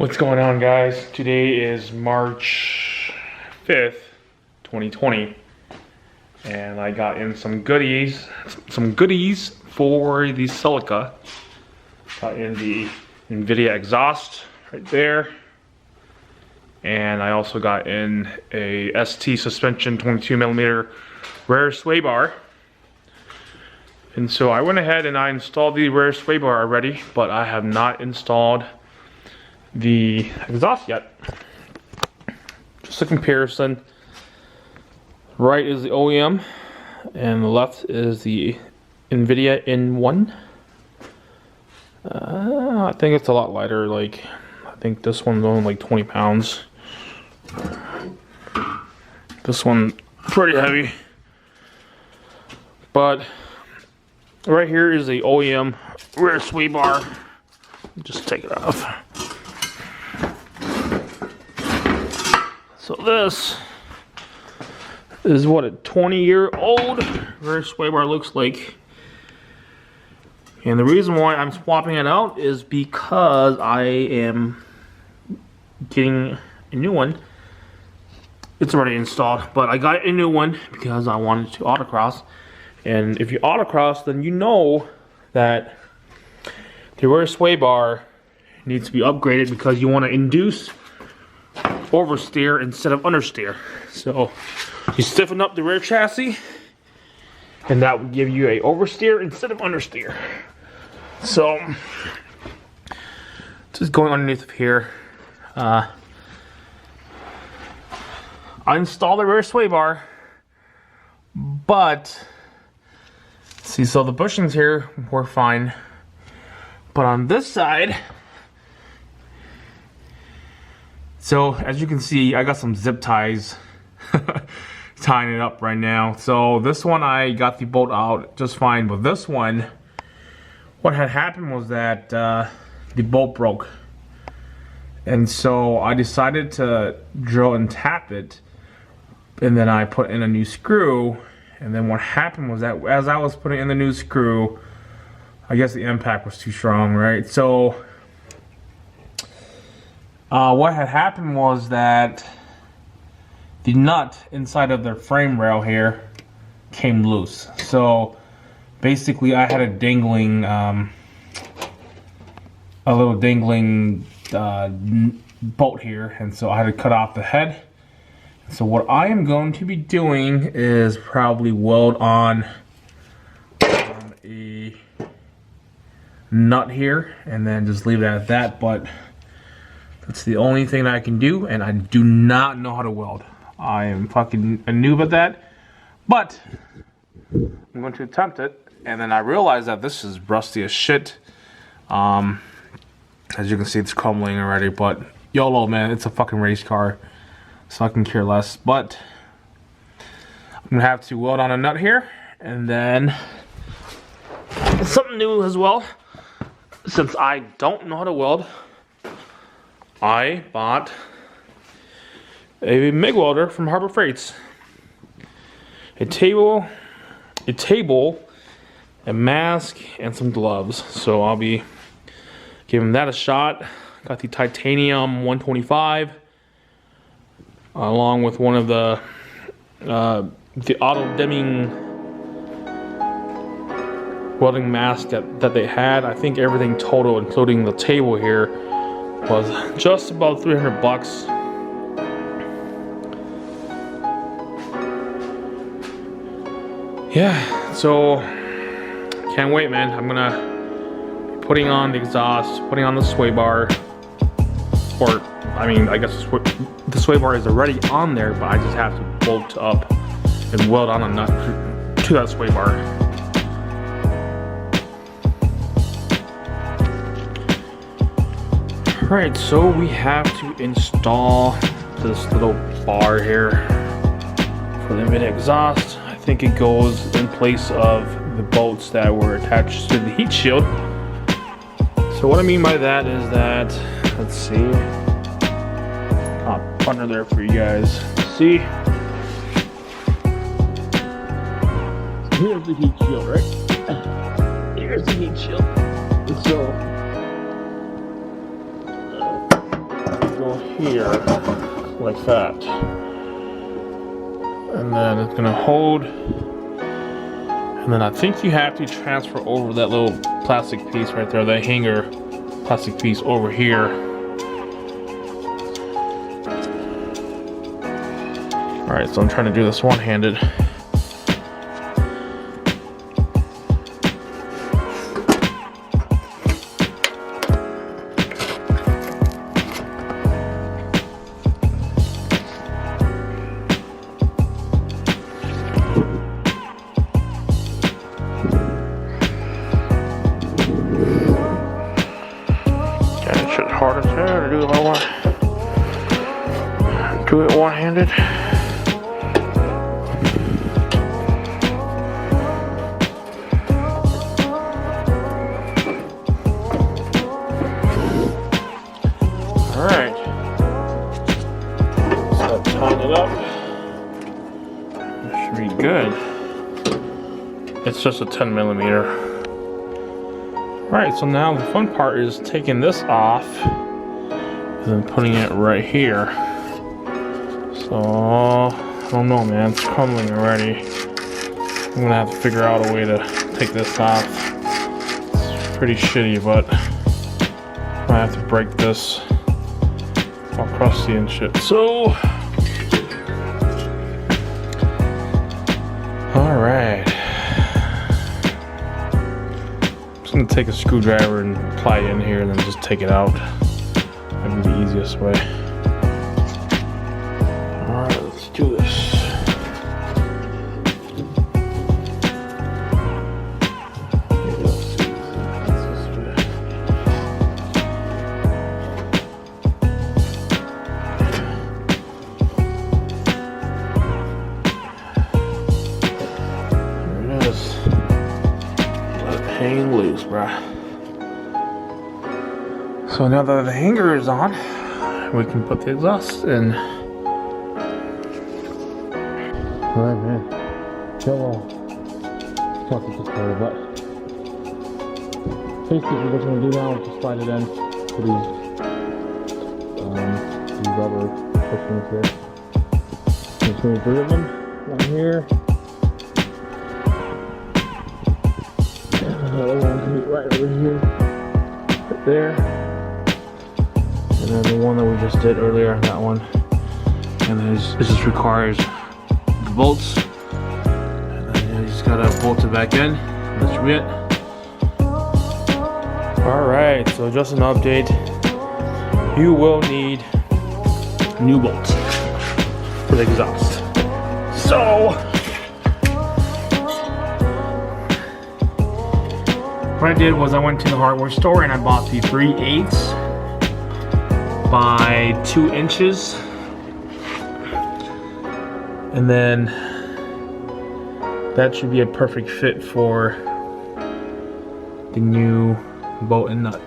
What's going on, guys? Today is March 5th, 2020, and I got in some goodies for the Celica. Got in the Invidia exhaust right there, and I also got in a ST suspension 22mm rear sway bar. And so I went ahead and I installed the rear sway bar already, but I have not installed the exhaust yet. Just a comparison. Right is the OEM and the left is the Invidia N1. I think it's a lot lighter. I think this one's only like 20 pounds. This one pretty heavy. But right here is the OEM rear sway bar. Just take it off. So this is what a 20-year-old rear sway bar looks like. And the reason why I'm swapping it out is because I am getting a new one. It's already installed, but I got a new one because I wanted to autocross. And if you autocross, then you know that the rear sway bar needs to be upgraded because you want to induce oversteer instead of understeer. So you stiffen up the rear chassis, and that would give you a oversteer instead of understeer. So just going underneath of here, I installed the rear sway bar, but see, so the bushings here were fine, but on this side, so as you can see, I got some zip ties tying it up right now. So this one I got the bolt out just fine, but this one, what had happened was that the bolt broke. And so I decided to drill and tap it, and then I put in a new screw. And then what happened was that as I was putting in the new screw, I guess the impact was too strong, right? So what had happened was that the nut inside of the frame rail here came loose. So basically I had a dangling, a little dangling bolt here, and so I had to cut off the head. So what I am going to be doing is probably weld on a nut here and then just leave it at that. But that's the only thing that I can do, and I do not know how to weld. I am fucking a noob at that, but I'm going to attempt it. And then I realized that this is rusty as shit. As you can see, it's crumbling already, but YOLO, man, it's a fucking race car. So I can care less, but I'm gonna have to weld on a nut here, and then something new as well. Since I don't know how to weld, I bought a MIG welder from Harbor Freights. A table, a mask, and some gloves. So I'll be giving that a shot. Got the titanium 125. Along with one of the auto dimming welding masks that they had. I think everything total, including the table here, was just about 300 bucks. Yeah, so can't wait, man. I'm gonna be putting on the exhaust, putting on the sway bar, or I mean, I guess the sway bar is already on there, but I just have to bolt up and weld on a nut to that sway bar. Alright, so we have to install this little bar here for the mid exhaust. I think it goes in place of the bolts that were attached to the heat shield. So what I mean by that is that, let's see, under there for you guys to see. So here's the heat shield, right? Here's the heat shield. And so here, like that. And then it's gonna hold. And then I think you have to transfer over that little plastic piece right there, that hanger plastic piece over here. All right, so I'm trying to do this one-handed. Hard as hell to do it one-handed. All right, so tighten it up. That should be good. It's just a 10mm. Alright, so now the fun part is taking this off and then putting it right here. So, I don't know, man, it's crumbling already. I'm gonna have to figure out a way to take this off. It's pretty shitty, but I have to break this all crusty and shit. So, alright. I'm gonna take a screwdriver and apply it in here and then just take it out. That'd be the easiest way. Alright, let's do this. There it is. Hang loose, bruh. So now that the hanger is on, we can put the exhaust in. Alright, man. Chill. Talk to this guy, but basically what we're gonna do now is just slide it in to these rubber cushions here. There's gonna be 3 of them. One here. Another one can be right over here, right there, and then the one that we just did earlier, that one, and then it just requires the bolts, and then you just gotta bolt it back in, and that should be it. Alright, so just an update, you will need new bolts for the exhaust. So what I did was I went to the hardware store and I bought the 3/8 by 2 inches. And then that should be a perfect fit for the new bolt and nut.